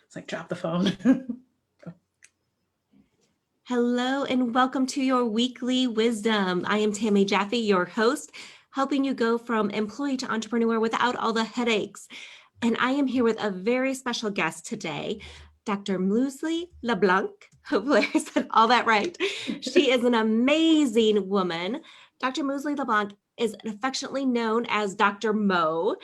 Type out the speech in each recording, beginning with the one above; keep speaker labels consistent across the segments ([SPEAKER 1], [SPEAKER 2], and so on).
[SPEAKER 1] It's like, drop the phone.
[SPEAKER 2] Hello and welcome to your weekly wisdom. I am Tammy Jaffe, your host, helping you go from employee to entrepreneur without all the headaches. And I am here with a very special guest today, Dr. Muesli LeBlanc. Hopefully I said all that right. She is an amazing woman. Dr. Muesli LeBlanc is affectionately known as Dr. Mo,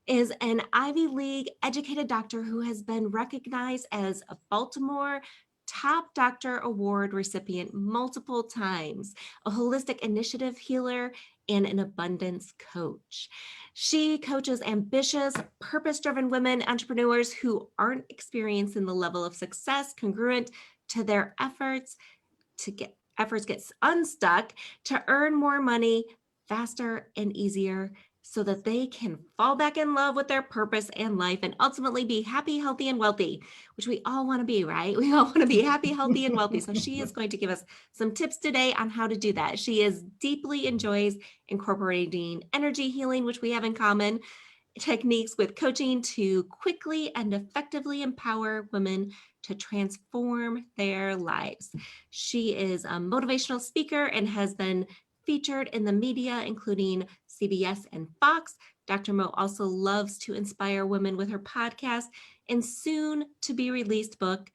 [SPEAKER 2] is an Ivy League educated doctor who has been recognized as a Baltimore Top Doctor Award recipient multiple times, a holistic initiative healer, and an abundance coach. She coaches ambitious, purpose-driven women entrepreneurs who aren't experiencing the level of success congruent to their efforts get unstuck to earn more money faster and easier so that they can fall back in love with their purpose and life and ultimately be happy, healthy, and wealthy, which we all want to be, right? We all want to be happy, healthy, and wealthy. So she is going to give us some tips today on how to do that. She deeply enjoys incorporating energy healing, which we have in common, techniques with coaching to quickly and effectively empower women to transform their lives. She is a motivational speaker and has been featured in the media, including CBS and Fox. Dr. Mo also loves to inspire women with her podcast and soon to be released book,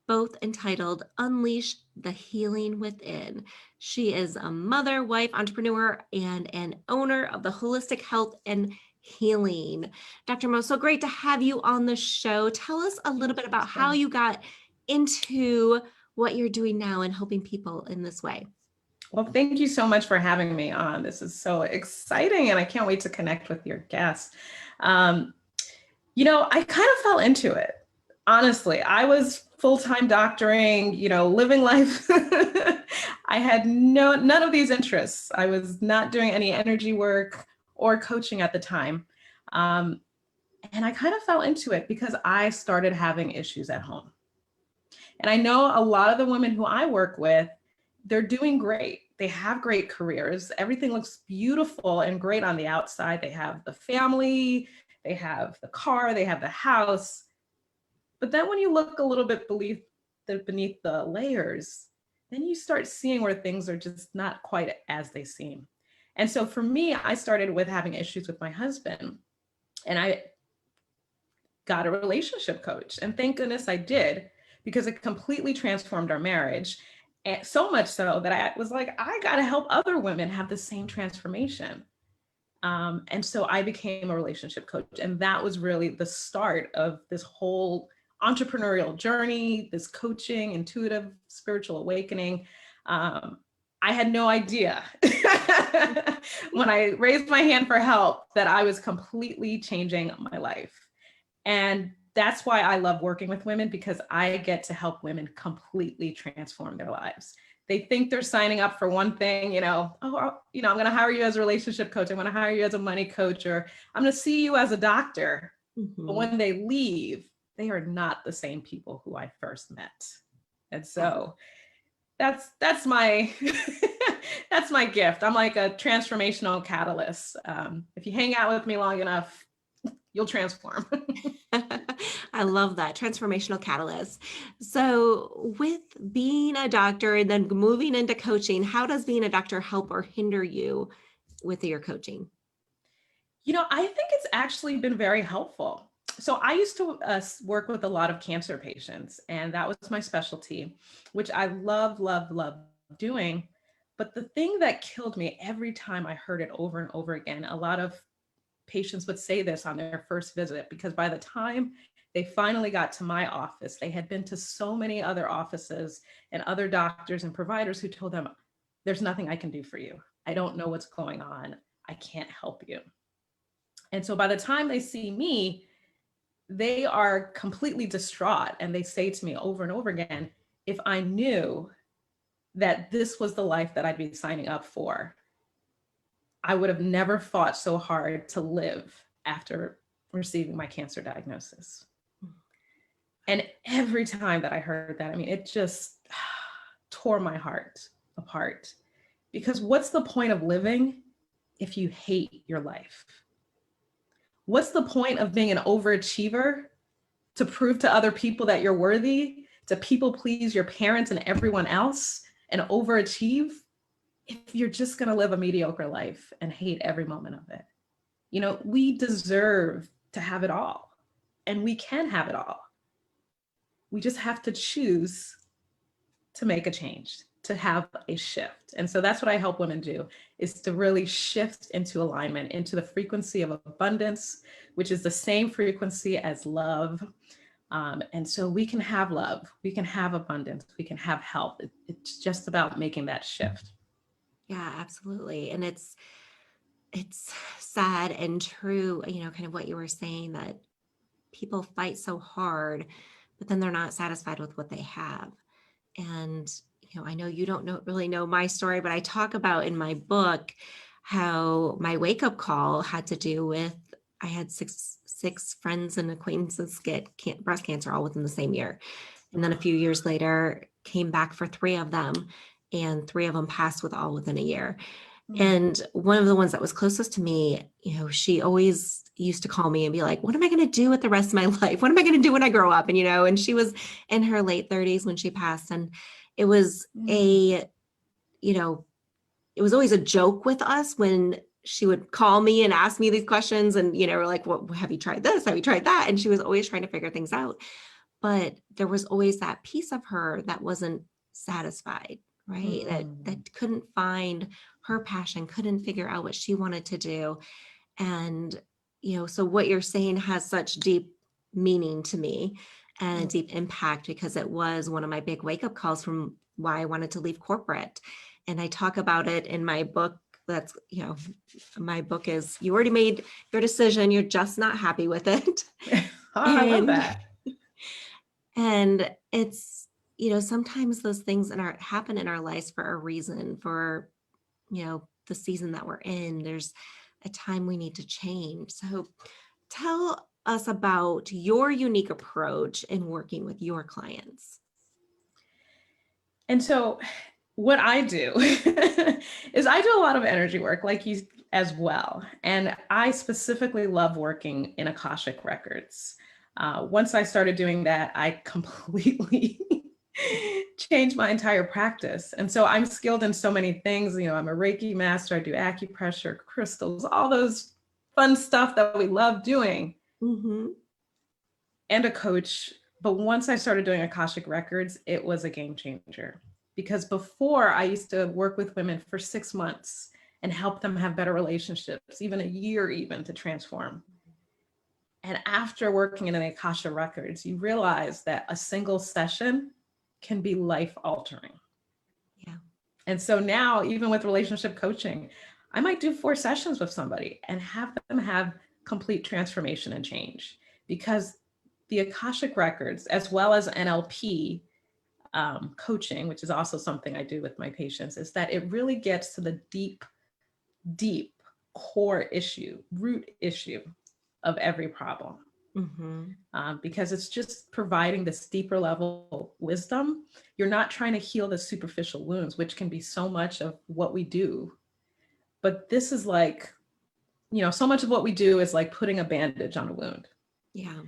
[SPEAKER 2] both entitled Unleash the Healing Within. She is a mother, wife, entrepreneur, and an owner of the Holistic Health and Healing. Dr. Mo, so great to have you on the show. Tell us a little bit about how you got into what you're doing now and helping people in this way.
[SPEAKER 1] Well, thank you so much for having me on. This is so exciting, and I can't wait to connect with your guests. I kind of fell into it. Honestly, I was full-time doctoring, living life. I had none of these interests. I was not doing any energy work or coaching at the time. And I kind of fell into it because I started having issues at home. And I know a lot of the women who I work with, they're doing great. They have great careers. Everything looks beautiful and great on the outside. They have the family, they have the car, they have the house. But then when you look a little bit beneath the layers, then you start seeing where things are just not quite as they seem. And so for me, I started with having issues with my husband, and I got a relationship coach. And thank goodness I did, because it completely transformed our marriage. And so much so that I was like, I got to help other women have the same transformation. And so I became a relationship coach. And that was really the start of this whole entrepreneurial journey, this coaching, intuitive, spiritual awakening. I had no idea when I raised my hand for help that I was completely changing my life. And that's why I love working with women, because I get to help women completely transform their lives. They think they're signing up for one thing, I'm going to hire you as a relationship coach. I'm going to hire you as a money coach, or I'm going to see you as a doctor. Mm-hmm. But when they leave, they are not the same people who I first met. And so that's my that's my gift. I'm like a transformational catalyst. If you hang out with me long enough, you'll transform.
[SPEAKER 2] I love that, transformational catalyst. So with being a doctor and then moving into coaching, how does being a doctor help or hinder you with your coaching?
[SPEAKER 1] I think it's actually been very helpful. So I used to work with a lot of cancer patients, and that was my specialty, which I love doing. But the thing that killed me every time I heard it over and over again, a lot of patients would say this on their first visit, because by the time they finally got to my office, they had been to so many other offices and other doctors and providers who told them, there's nothing I can do for you. I don't know what's going on. I can't help you. And so by the time they see me, they are completely distraught. And they say to me over and over again, if I knew that this was the life that I'd be signing up for, I would have never fought so hard to live after receiving my cancer diagnosis. And every time that I heard that, it just tore my heart apart. Because what's the point of living if you hate your life? What's the point of being an overachiever to prove to other people that you're worthy, to people please your parents and everyone else and overachieve, if you're just going to live a mediocre life and hate every moment of it. You know, we deserve to have it all, and we can have it all. We just have to choose to make a change, to have a shift. And so that's what I help women do, is to really shift into alignment, into the frequency of abundance, which is the same frequency as love. And so we can have love, we can have abundance, we can have health. It's just about making that shift.
[SPEAKER 2] Yeah, absolutely. And it's sad and true, kind of what you were saying, that people fight so hard, but then they're not satisfied with what they have. And, I know you don't really know my story, but I talk about in my book how my wake up call had to do with, I had six friends and acquaintances get breast cancer all within the same year. And then a few years later, came back for three of them, and three of them passed all within a year. And one of the ones that was closest to me, she always used to call me and be like, what am I going to do with the rest of my life? What am I going to do when I grow up? And she was in her late 30s when she passed. And it was it was always a joke with us when she would call me and ask me these questions. And, we're like, well, have you tried this? Have you tried that? And she was always trying to figure things out. But there was always that piece of her that wasn't satisfied, right? That couldn't find her passion, couldn't figure out what she wanted to do. And, so what you're saying has such deep meaning to me and deep impact, because it was one of my big wake-up calls from why I wanted to leave corporate. And I talk about it in my book. That's, my book is, you already made your decision, you're just not happy with it.
[SPEAKER 1] I love that.
[SPEAKER 2] And it's, sometimes those things happen in our lives for a reason, for, the season that we're in. There's a time we need to change. So tell us about your unique approach in working with your clients.
[SPEAKER 1] And so what I do is I do a lot of energy work, like you as well. And I specifically love working in Akashic records. Once I started doing that, I completely changed my entire practice. And so I'm skilled in so many things. I'm a Reiki master, I do acupressure, crystals, all those fun stuff that we love doing, and a coach. But once I started doing Akashic records, it was a game changer. Because before, I used to work with women for 6 months and help them have better relationships, even a year even, to transform. And after working in an Akasha records, you realize that a single session can be life altering.
[SPEAKER 2] Yeah.
[SPEAKER 1] And so now, even with relationship coaching, I might do 4 sessions with somebody and have them have complete transformation and change, because the Akashic records, as well as NLP coaching, which is also something I do with my patients, is that it really gets to the deep core issue, root issue of every problem. Because it's just providing this deeper level wisdom. You're not trying to heal the superficial wounds, which can be so much of what we do. But this is like, so much of what we do is like putting a bandage on a wound.
[SPEAKER 2] Yeah.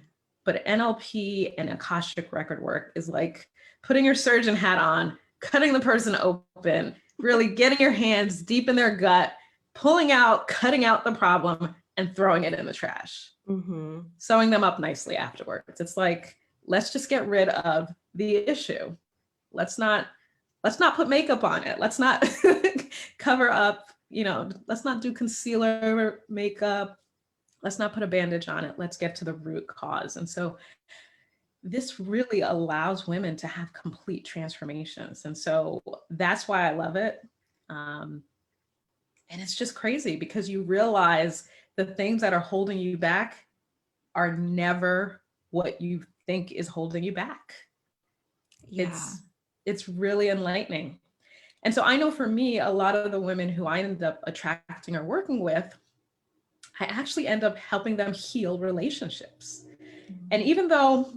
[SPEAKER 1] But NLP and Akashic record work is like putting your surgeon hat on, cutting the person open, really getting your hands deep in their gut, pulling out, cutting out the problem, and throwing it in the trash. Sewing them up nicely afterwards. It's like, let's just get rid of the issue. Let's not put makeup on it. Let's not cover up, let's not do concealer, makeup. Let's not put a bandage on it. Let's get to the root cause. And so this really allows women to have complete transformations. And so that's why I love it. And it's just crazy, because you realize the things that are holding you back are never what you think is holding you back.
[SPEAKER 2] Yeah.
[SPEAKER 1] It's really enlightening. And so I know for me, a lot of the women who I end up attracting or working with, I actually end up helping them heal relationships. And even though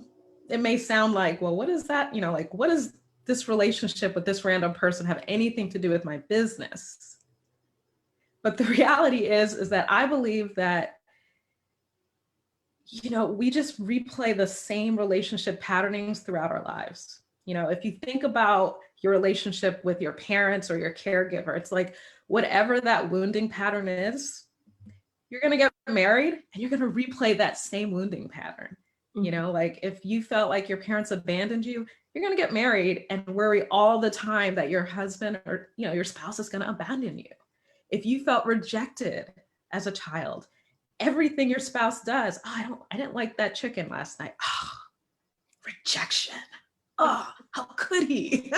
[SPEAKER 1] it may sound like, well, what is that? Like, what does this relationship with this random person have anything to do with my business? But the reality is that I believe that we just replay the same relationship patternings throughout our lives. If you think about your relationship with your parents or your caregiver, it's like whatever that wounding pattern is, you're going to get married and you're going to replay that same wounding pattern. Like if you felt like your parents abandoned you, you're going to get married and worry all the time that your husband or, your spouse is going to abandon you. If you felt rejected as a child, everything your spouse does, I didn't like that chicken last night. Oh, rejection. Oh, how could he?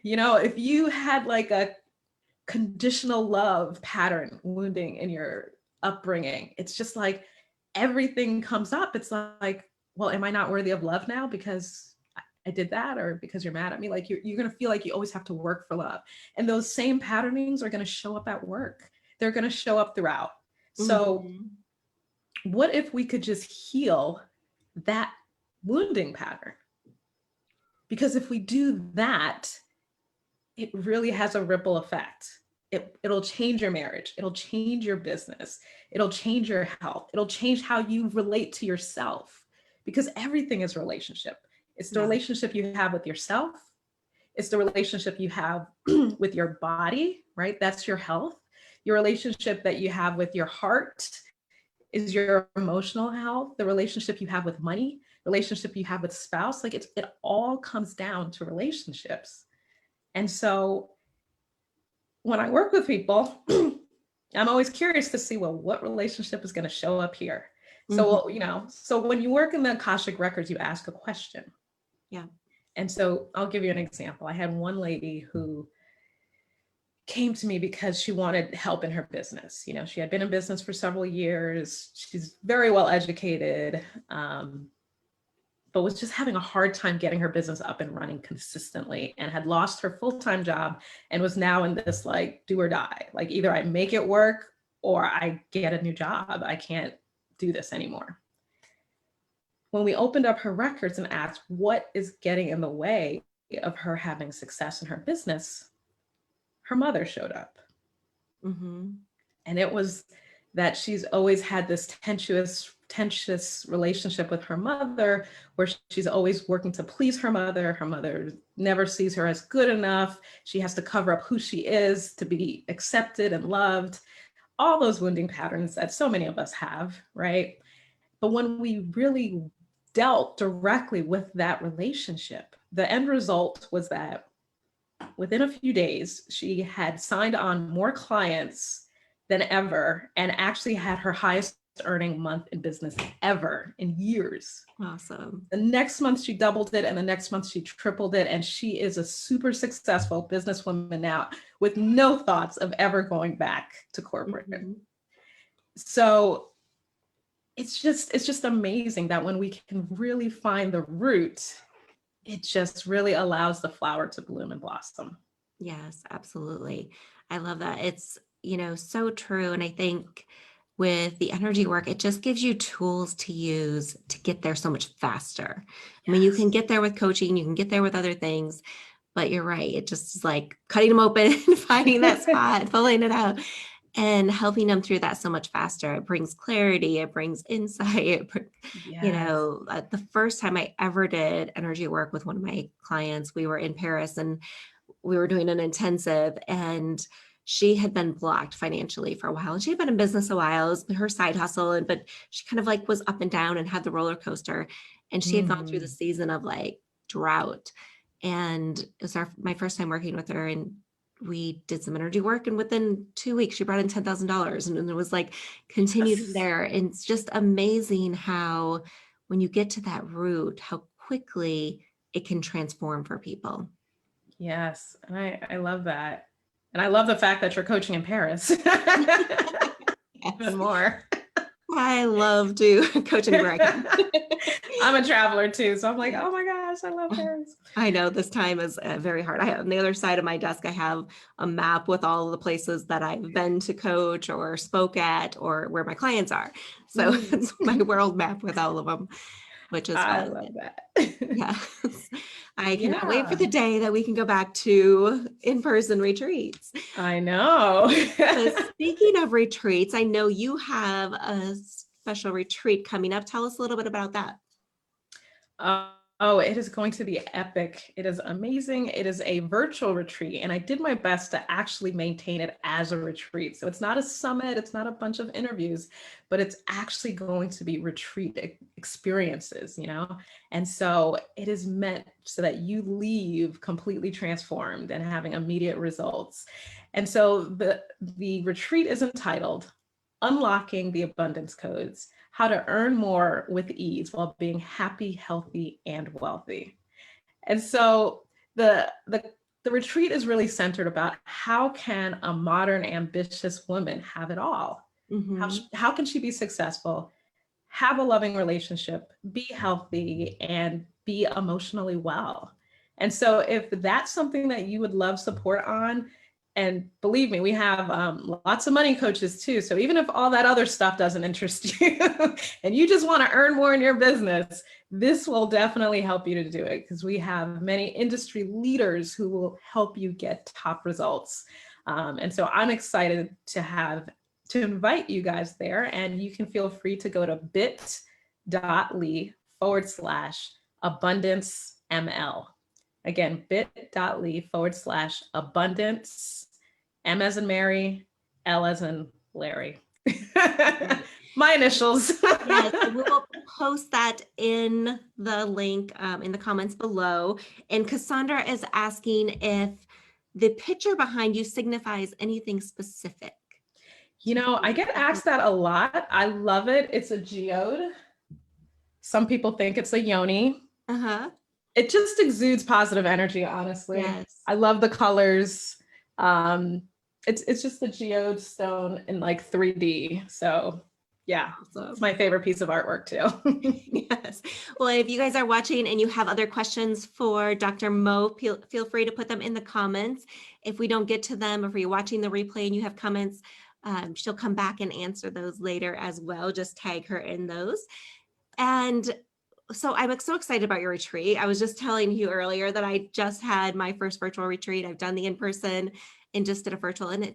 [SPEAKER 1] If you had like a conditional love pattern wounding in your upbringing, it's just like everything comes up. It's like, well, am I not worthy of love now because I did that, or because you're mad at me? Like you're going to feel like you always have to work for love. And those same patternings are going to show up at work. They're going to show up throughout. So what if we could just heal that wounding pattern? Because if we do that, it really has a ripple effect. It'll change your marriage. It'll change your business. It'll change your health. It'll change how you relate to yourself, because everything is relationship. It's the relationship you have with yourself. It's the relationship you have with your body, right? That's your health. Your relationship that you have with your heart is your emotional health. The relationship you have with money, relationship you have with spouse, like it all comes down to relationships. And so when I work with people, I'm always curious to see, well, what relationship is going to show up here? So, so when you work in the Akashic records, you ask a question.
[SPEAKER 2] Yeah.
[SPEAKER 1] And so I'll give you an example. I had one lady who came to me because she wanted help in her business. She had been in business for several years. She's very well educated, but was just having a hard time getting her business up and running consistently, and had lost her full-time job and was now in this like do or die. Like either I make it work or I get a new job. I can't do this anymore. When we opened up her records and asked what is getting in the way of her having success in her business, her mother showed up. And it was that she's always had this tenuous relationship with her mother, where she's always working to please her mother. Her mother never sees her as good enough. She has to cover up who she is to be accepted and loved. All those wounding patterns that so many of us have, right? But when we really dealt directly with that relationship, the end result was that within a few days, she had signed on more clients than ever and actually had her highest earning month in business ever in years.
[SPEAKER 2] Awesome.
[SPEAKER 1] The next month she doubled it, and the next month she tripled it. And she is a super successful businesswoman now with no thoughts of ever going back to corporate. So it's just amazing that when we can really find the root, it just really allows the flower to bloom and blossom.
[SPEAKER 2] Yes, absolutely. I love that. It's, so true. And I think with the energy work, it just gives you tools to use to get there so much faster. I mean, you can get there with coaching, you can get there with other things, but you're right. It just is like cutting them open and finding that spot, pulling it out and helping them through that so much faster. It brings clarity, it brings insight. The first time I ever did energy work with one of my clients, we were in Paris and we were doing an intensive, and she had been blocked financially for a while. And she had been in business a while. It was her side hustle, but she kind of like was up and down and had the roller coaster. And she had gone through the season of like drought. And it was my first time working with her, and we did some energy work, and within 2 weeks she brought in $10,000, and it was like continued there. And it's just amazing how when you get to that root, how quickly it can transform for people.
[SPEAKER 1] Yes. And I love that. And I love the fact that you're coaching in Paris. Even more.
[SPEAKER 2] I love to coach anywhere I can.
[SPEAKER 1] I'm a traveler too. So I'm like, oh my gosh, I love Paris.
[SPEAKER 2] I know this time is very hard. On the other side of my desk, I have a map with all of the places that I've been to coach or spoke at or where my clients are. So it's my world map with all of them, which is fun.
[SPEAKER 1] I love that.
[SPEAKER 2] Yes. I cannot wait for the day that we can go back to in-person retreats.
[SPEAKER 1] I know.
[SPEAKER 2] So speaking of retreats, I know you have a special retreat coming up. Tell us a little bit about that.
[SPEAKER 1] Oh, it is going to be epic. It is amazing. It is a virtual retreat, and I did my best to actually maintain it as a retreat. So it's not a summit, it's not a bunch of interviews, but it's actually going to be retreat experiences, you know? And so it is meant so that you leave completely transformed and having immediate results. And so the retreat is entitled Unlocking the Abundance Codes: How to Earn More with Ease While Being Happy, Healthy, and Wealthy. And so the retreat is really centered about how can a modern, ambitious woman have it all?
[SPEAKER 2] Mm-hmm.
[SPEAKER 1] How can she be successful, have a loving relationship, be healthy, and be emotionally well? And so if that's something that you would love support on, and believe me, we have lots of money coaches too. So even if all that other stuff doesn't interest you and you just want to earn more in your business, this will definitely help you to do it, because we have many industry leaders who will help you get top results. And so I'm excited to invite you guys there, and you can feel free to go to bit.ly/abundanceml. Again, bit.ly/abundance, M as in Mary, L as in Larry. My initials.
[SPEAKER 2] Yes, we will post that in the link in the comments below. And Cassandra is asking if the picture behind you signifies anything specific.
[SPEAKER 1] You know, I get asked that a lot. I love it. It's a geode. Some people think it's a yoni.
[SPEAKER 2] Uh-huh.
[SPEAKER 1] It just exudes positive energy, honestly.
[SPEAKER 2] Yes.
[SPEAKER 1] I love the colors. It's just a geode stone in like 3D. So yeah,
[SPEAKER 2] Awesome.
[SPEAKER 1] it's my favorite piece of artwork too.
[SPEAKER 2] Yes. Well, if you guys are watching and you have other questions for Dr. Mo, feel free to put them in the comments. If we don't get to them, if you're watching the replay and you have comments, she'll come back and answer those later as well. Just tag her in those. And so I'm so excited about your retreat. I was just telling you earlier that I just had my first virtual retreat. I've done the in-person and just did a virtual, and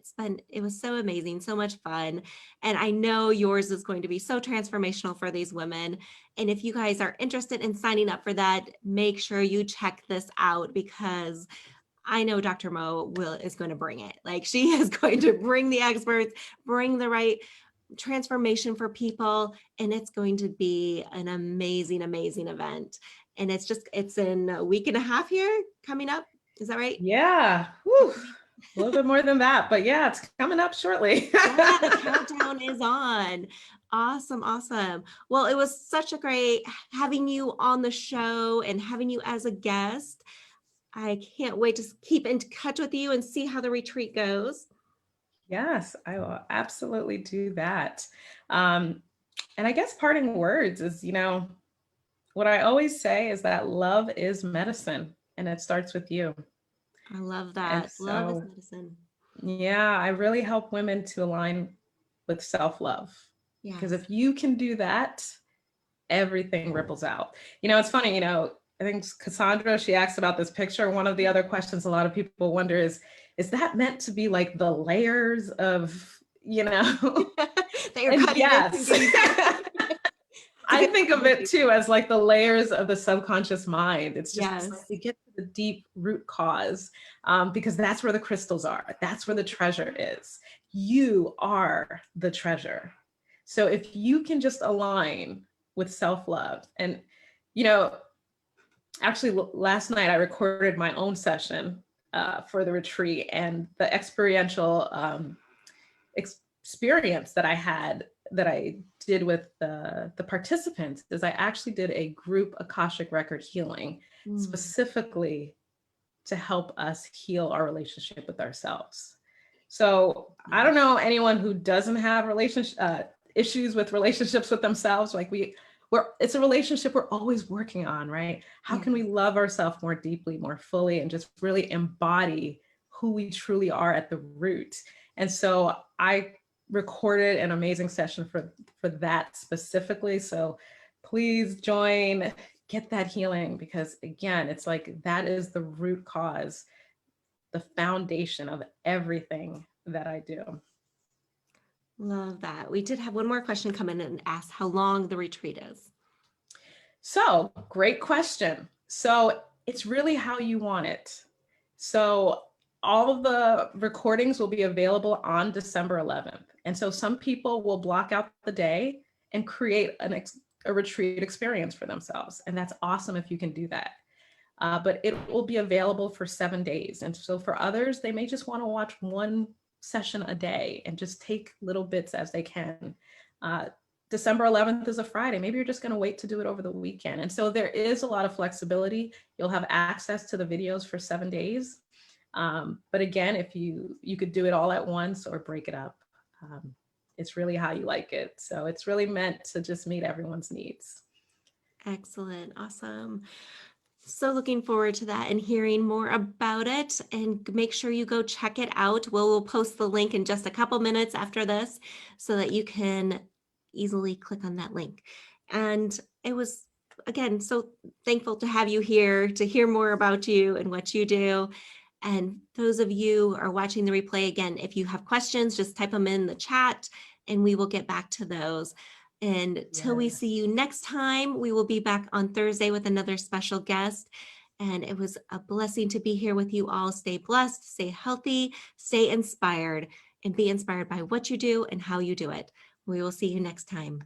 [SPEAKER 2] it was so amazing, so much fun. And I know yours is going to be so transformational for these women. And if you guys are interested in signing up for that, make sure you check this out, because I know Dr. Mo is going to bring it. Like, she is going to bring the experts, bring the right transformation for people, and it's going to be an amazing, amazing event. And it's in a week and a half here coming up. Is that right?
[SPEAKER 1] Yeah. Whew. A little bit more than that, but yeah, it's coming up shortly.
[SPEAKER 2] Yeah, the countdown is on. Awesome, awesome. Well, it was such a great having you on the show and having you as a guest. I can't wait to keep in touch with you and see how the retreat goes.
[SPEAKER 1] Yes, I will absolutely do that. Um, and I guess parting words is, what I always say is that love is medicine, and it starts with you.
[SPEAKER 2] I love
[SPEAKER 1] And
[SPEAKER 2] that. Love is
[SPEAKER 1] so,
[SPEAKER 2] medicine.
[SPEAKER 1] yeah, I really help women to align with self-love, because
[SPEAKER 2] Yes.
[SPEAKER 1] if you can do that, everything ripples out. It's funny, I think Cassandra, she asked about this picture. One of the other questions a lot of people wonder is that meant to be like the layers of,
[SPEAKER 2] That you're
[SPEAKER 1] and
[SPEAKER 2] cutting this and
[SPEAKER 1] yes.
[SPEAKER 2] getting
[SPEAKER 1] I think of it too as like the layers of the subconscious mind. It's just
[SPEAKER 2] Yes.
[SPEAKER 1] like we get to the deep root cause, because that's where the crystals are. That's where the treasure is. You are the treasure. So if you can just align with self-love, and you know, actually last night I recorded my own session for the retreat, and the experiential experience that I did with the participants is I actually did a group Akashic record healing specifically to help us heal our relationship with ourselves. So I don't know anyone who doesn't have issues with relationships with themselves. Like it's a relationship we're always working on, right? How can we love ourselves more deeply, more fully, and just really embody who we truly are at the root? And so I recorded an amazing session for that specifically. So please join, get that healing, because again, it's like that is the root cause, the foundation of everything that I do.
[SPEAKER 2] Love that. We did have one more question come in and ask how long the retreat is.
[SPEAKER 1] So, great question. So, it's really how you want it. So, all of the recordings will be available on December 11th. And so, some people will block out the day and create a retreat experience for themselves. And that's awesome if you can do that. But it will be available for 7 days. And so, for others, they may just want to watch one session a day and just take little bits as they can. Uh, December 11th is a Friday. Maybe you're just going to wait to do it over the weekend. And so there is a lot of flexibility. You'll have access to the videos for 7 days. But again, if you could do it all at once or break it up. It's really how you like it. So it's really meant to just meet everyone's needs.
[SPEAKER 2] Excellent. Awesome. So looking forward to that and hearing more about it, and make sure you go check it out. We'll post the link in just a couple minutes after this so that you can easily click on that link. And it was, again, so thankful to have you here to hear more about you and what you do. And those of you who are watching the replay, again, if you have questions, just type them in the chat and we will get back to those. And till we see you next time, we will be back on Thursday with another special guest. And it was a blessing to be here with you all. Stay blessed, stay healthy, stay inspired, and be inspired by what you do and how you do it. We will see you next time.